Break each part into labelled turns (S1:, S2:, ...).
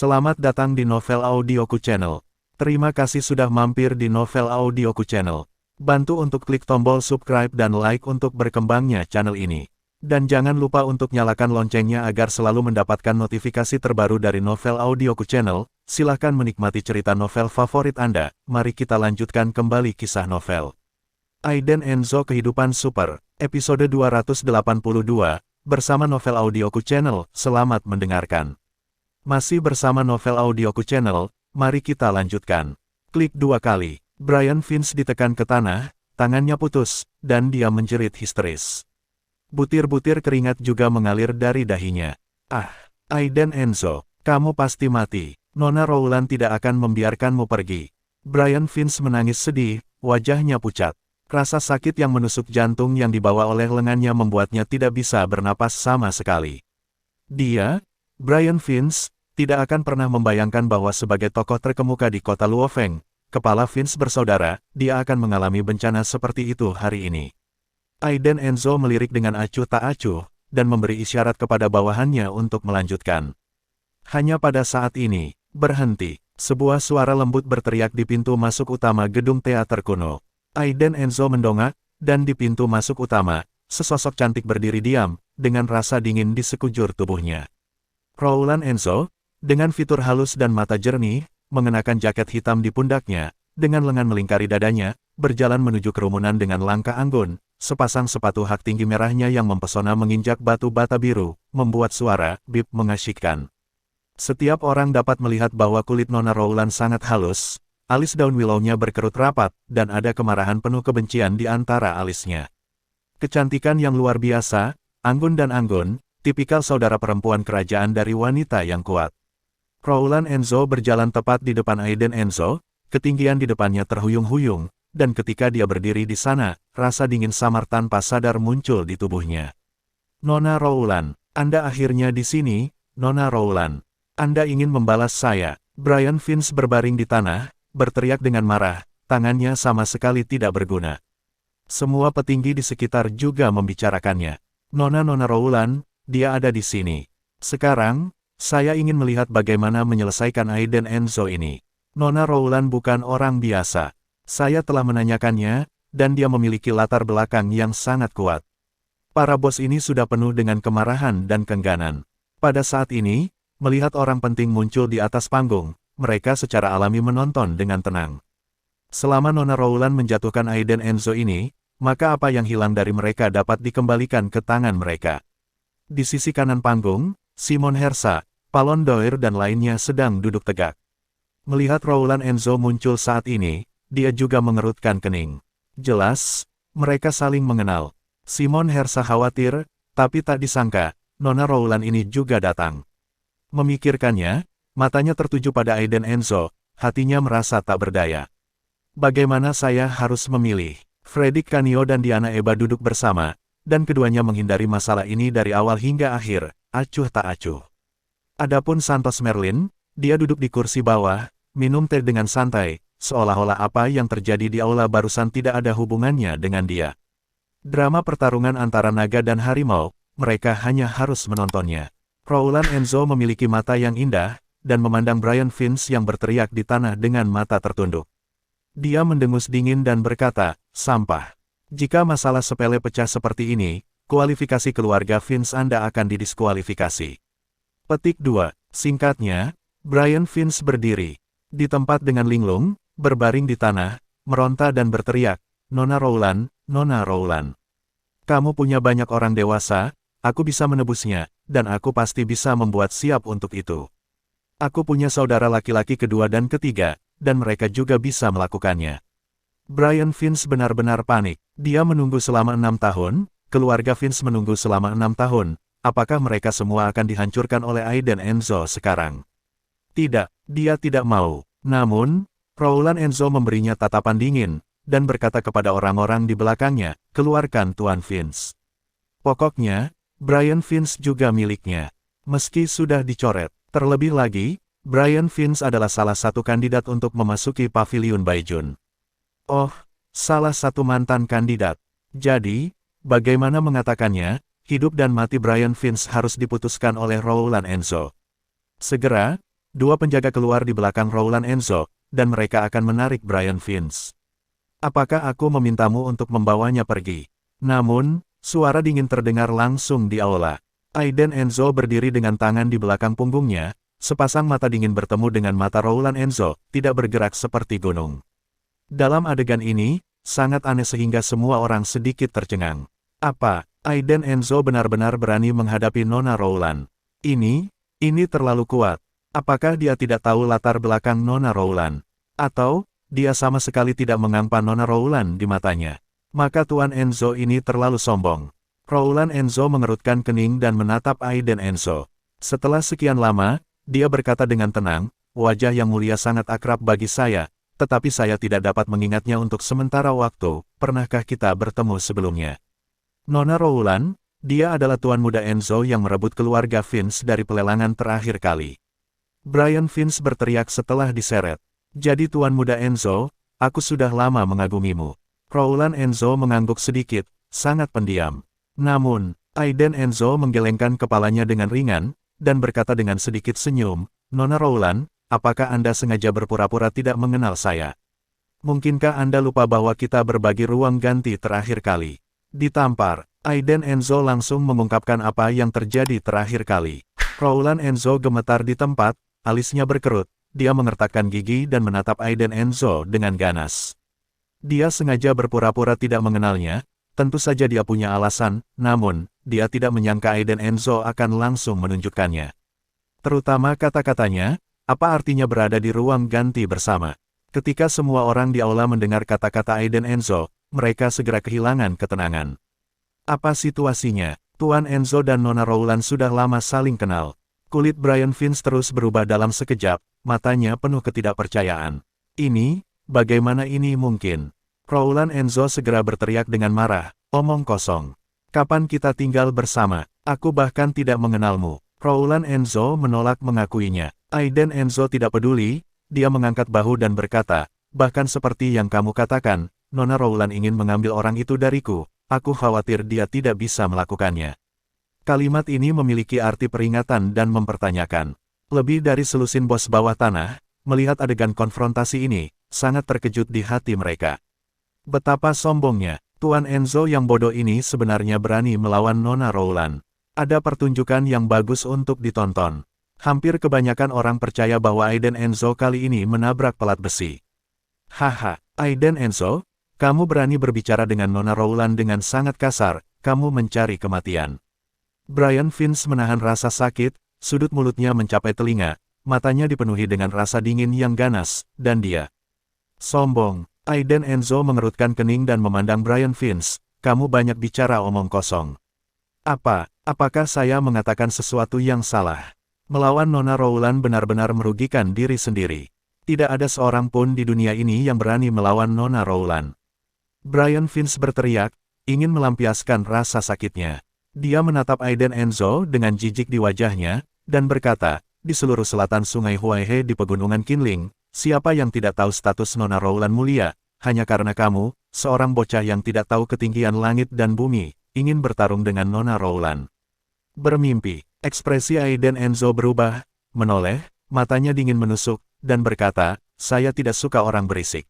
S1: Selamat datang di Novel Audioku Channel. Terima kasih sudah mampir di Novel Audioku Channel. Bantu untuk klik tombol subscribe dan like untuk berkembangnya channel ini. Dan jangan lupa untuk nyalakan loncengnya agar selalu mendapatkan notifikasi terbaru dari Novel Audioku Channel. Silahkan menikmati cerita novel favorit Anda. Mari kita lanjutkan kembali kisah novel Aiden Enzo Kehidupan Super, episode 282, bersama Novel Audioku Channel. Selamat mendengarkan. Masih bersama Novel Audioku Channel, mari kita lanjutkan. Klik 2 kali. Brian Vince ditekan ke tanah, tangannya putus, dan dia menjerit histeris. Butir-butir keringat juga mengalir dari dahinya. Ah, Aiden Enzo, kamu pasti mati. Nona Rowland tidak akan membiarkanmu pergi. Brian Vince menangis sedih, wajahnya pucat. Rasa sakit yang menusuk jantung yang dibawa oleh lengannya membuatnya tidak bisa bernapas sama sekali. Dia, Brian Vince, tidak akan pernah membayangkan bahwa sebagai tokoh terkemuka di kota Luofeng, kepala Vince bersaudara, dia akan mengalami bencana seperti itu hari ini. Aiden Enzo melirik dengan acuh tak acuh, dan memberi isyarat kepada bawahannya untuk melanjutkan. Hanya pada saat ini, berhenti, sebuah suara lembut berteriak di pintu masuk utama gedung teater kuno. Aiden Enzo mendongak, dan di pintu masuk utama, sesosok cantik berdiri diam, dengan rasa dingin di sekujur tubuhnya. Rowland Enzo, dengan fitur halus dan mata jernih, mengenakan jaket hitam di pundaknya, dengan lengan melingkari dadanya, berjalan menuju kerumunan dengan langkah anggun, sepasang sepatu hak tinggi merahnya yang mempesona menginjak batu bata biru, membuat suara bip mengasyikkan. Setiap orang dapat melihat bahwa kulit Nona Rowland sangat halus, alis daun willownya berkerut rapat, dan ada kemarahan penuh kebencian di antara alisnya. Kecantikan yang luar biasa, anggun dan anggun, tipikal saudara perempuan kerajaan dari wanita yang kuat. Rowland Enzo berjalan tepat di depan Aiden Enzo, ketinggian di depannya terhuyung-huyung, dan ketika dia berdiri di sana, rasa dingin samar tanpa sadar muncul di tubuhnya. Nona Rowland, Anda akhirnya di sini, Nona Rowland. Anda ingin membalas saya. Brian Vince berbaring di tanah, berteriak dengan marah, tangannya sama sekali tidak berguna. Semua petinggi di sekitar juga membicarakannya. Nona Rowland, dia ada di sini. Sekarang, saya ingin melihat bagaimana menyelesaikan Aiden Enzo ini. Nona Rowland bukan orang biasa. Saya telah menanyakannya, dan dia memiliki latar belakang yang sangat kuat. Para bos ini sudah penuh dengan kemarahan dan keengganan. Pada saat ini, melihat orang penting muncul di atas panggung, mereka secara alami menonton dengan tenang. Selama Nona Rowland menjatuhkan Aiden Enzo ini, maka apa yang hilang dari mereka dapat dikembalikan ke tangan mereka. Di sisi kanan panggung, Simon Hersa, Palon Doir dan lainnya sedang duduk tegak. Melihat Rowland Enzo muncul saat ini, dia juga mengerutkan kening. Jelas, mereka saling mengenal. Simon Hersa khawatir, tapi tak disangka, Nona Rowland ini juga datang. Memikirkannya, matanya tertuju pada Aiden Enzo, hatinya merasa tak berdaya. Bagaimana saya harus memilih? Fredrik Canio dan Diana Eba duduk bersama, dan keduanya menghindari masalah ini dari awal hingga akhir, acuh tak acuh. Adapun Santos Merlin, dia duduk di kursi bawah, minum teh dengan santai, seolah-olah apa yang terjadi di aula barusan tidak ada hubungannya dengan dia. Drama pertarungan antara naga dan harimau, mereka hanya harus menontonnya. Rowland Enzo memiliki mata yang indah, dan memandang Brian Vince yang berteriak di tanah dengan mata tertunduk. Dia mendengus dingin dan berkata, sampah. Jika masalah sepele pecah seperti ini, kualifikasi keluarga Vince Anda akan didiskualifikasi. Petik 2. Singkatnya, Brian Vince berdiri di tempat dengan linglung, berbaring di tanah, meronta dan berteriak, Nona Rowland, Nona Rowland. Kamu punya banyak orang dewasa, aku bisa menebusnya, dan aku pasti bisa membuat siap untuk itu. Aku punya saudara laki-laki kedua dan ketiga, dan mereka juga bisa melakukannya. Brian Vince benar-benar panik. Dia menunggu selama 6 tahun, keluarga Vince menunggu selama 6 tahun. Apakah mereka semua akan dihancurkan oleh Aiden Enzo sekarang? Tidak, dia tidak mau. Namun, Rowland Enzo memberinya tatapan dingin, dan berkata kepada orang-orang di belakangnya, keluarkan Tuan Vince. Pokoknya, Brian Vince juga miliknya. Meski sudah dicoret. Terlebih lagi, Brian Vince adalah salah satu kandidat untuk memasuki Paviliun Baijun. Oh, salah satu mantan kandidat. Jadi, bagaimana mengatakannya, hidup dan mati Brian Vince harus diputuskan oleh Rowland Enzo. Segera, dua penjaga keluar di belakang Rowland Enzo, dan mereka akan menarik Brian Vince. Apakah aku memintamu untuk membawanya pergi? Namun, suara dingin terdengar langsung di aula. Aiden Enzo berdiri dengan tangan di belakang punggungnya, sepasang mata dingin bertemu dengan mata Rowland Enzo, tidak bergerak seperti gunung. Dalam adegan ini, sangat aneh sehingga semua orang sedikit tercengang. Apa, Aiden Enzo benar-benar berani menghadapi Nona Rowland? Ini terlalu kuat. Apakah dia tidak tahu latar belakang Nona Rowland? Atau, dia sama sekali tidak menganggap Nona Rowland di matanya? Maka Tuan Enzo ini terlalu sombong. Rowland Enzo mengerutkan kening dan menatap Aiden Enzo. Setelah sekian lama, dia berkata dengan tenang, wajah yang mulia sangat akrab bagi saya, tetapi saya tidak dapat mengingatnya untuk sementara waktu. Pernahkah kita bertemu sebelumnya? Nona Rowland, dia adalah Tuan Muda Enzo yang merebut keluarga Vince dari pelelangan terakhir kali. Brian Vince berteriak setelah diseret. Jadi Tuan Muda Enzo, aku sudah lama mengagumimu. Rowland Enzo mengangguk sedikit, sangat pendiam. Namun, Aiden Enzo menggelengkan kepalanya dengan ringan, dan berkata dengan sedikit senyum, Nona Rowland, apakah Anda sengaja berpura-pura tidak mengenal saya? Mungkinkah Anda lupa bahwa kita berbagi ruang ganti terakhir kali? Ditampar, Aiden Enzo langsung mengungkapkan apa yang terjadi terakhir kali. Rowland Enzo gemetar di tempat, alisnya berkerut, dia mengertakkan gigi dan menatap Aiden Enzo dengan ganas. Dia sengaja berpura-pura tidak mengenalnya, tentu saja dia punya alasan, namun, dia tidak menyangka Aiden Enzo akan langsung menunjukkannya. Terutama kata-katanya, apa artinya berada di ruang ganti bersama. Ketika semua orang di aula mendengar kata-kata Aiden Enzo, mereka segera kehilangan ketenangan. Apa situasinya? Tuan Enzo dan Nona Rowland sudah lama saling kenal. Kulit Brian Vince terus berubah dalam sekejap, matanya penuh ketidakpercayaan. Ini, bagaimana ini mungkin? Rowland Enzo segera berteriak dengan marah, omong kosong. Kapan kita tinggal bersama? Aku bahkan tidak mengenalmu. Rowland Enzo menolak mengakuinya. Aiden Enzo tidak peduli, dia mengangkat bahu dan berkata, bahkan seperti yang kamu katakan, Nona Rowland ingin mengambil orang itu dariku, aku khawatir dia tidak bisa melakukannya. Kalimat ini memiliki arti peringatan dan mempertanyakan. Lebih dari selusin bos bawah tanah, melihat adegan konfrontasi ini, sangat terkejut di hati mereka. Betapa sombongnya, Tuan Enzo yang bodoh ini sebenarnya berani melawan Nona Rowland. Ada pertunjukan yang bagus untuk ditonton. Hampir kebanyakan orang percaya bahwa Aiden Enzo kali ini menabrak pelat besi. Haha, Aiden Enzo, kamu berani berbicara dengan Nona Rowland dengan sangat kasar, kamu mencari kematian. Brian Vince menahan rasa sakit, sudut mulutnya mencapai telinga, matanya dipenuhi dengan rasa dingin yang ganas, dan dia sombong. Aiden Enzo mengerutkan kening dan memandang Brian Vince, kamu banyak bicara omong kosong. Apakah saya mengatakan sesuatu yang salah? Melawan Nona Rowland benar-benar merugikan diri sendiri. Tidak ada seorang pun di dunia ini yang berani melawan Nona Rowland. Brian Vince berteriak, ingin melampiaskan rasa sakitnya. Dia menatap Aiden Enzo dengan jijik di wajahnya, dan berkata, di seluruh selatan sungai Huaihe di pegunungan Qinling, siapa yang tidak tahu status Nona Rowland mulia, hanya karena kamu, seorang bocah yang tidak tahu ketinggian langit dan bumi, ingin bertarung dengan Nona Rowland. Bermimpi, ekspresi Aiden Enzo berubah, menoleh, matanya dingin menusuk, dan berkata, saya tidak suka orang berisik.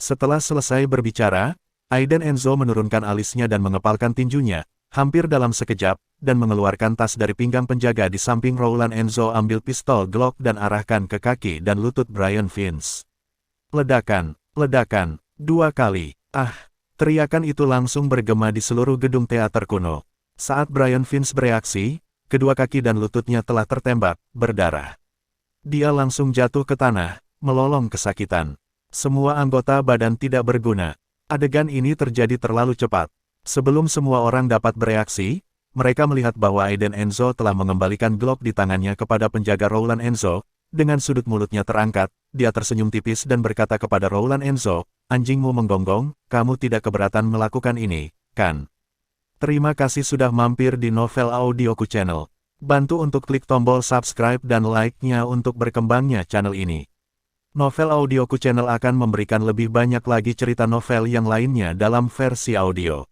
S1: Setelah selesai berbicara, Aiden Enzo menurunkan alisnya dan mengepalkan tinjunya, hampir dalam sekejap, dan mengeluarkan tas dari pinggang penjaga di samping Rowland Enzo ambil pistol Glock dan arahkan ke kaki dan lutut Brian Vince. Ledakan, ledakan, 2 kali, teriakan itu langsung bergema di seluruh gedung teater kuno. Saat Brian Vince bereaksi, kedua kaki dan lututnya telah tertembak, berdarah. Dia langsung jatuh ke tanah, melolong kesakitan. Semua anggota badan tidak berguna. Adegan ini terjadi terlalu cepat. Sebelum semua orang dapat bereaksi, mereka melihat bahwa Aiden Enzo telah mengembalikan Glock di tangannya kepada penjaga Rowland Enzo. Dengan sudut mulutnya terangkat, dia tersenyum tipis dan berkata kepada Rowland Enzo, anjingmu menggonggong, kamu tidak keberatan melakukan ini, kan? Terima kasih sudah mampir di Novel Audioku Channel. Bantu untuk klik tombol subscribe dan like-nya untuk berkembangnya channel ini. Novel Audioku Channel akan memberikan lebih banyak lagi cerita novel yang lainnya dalam versi audio.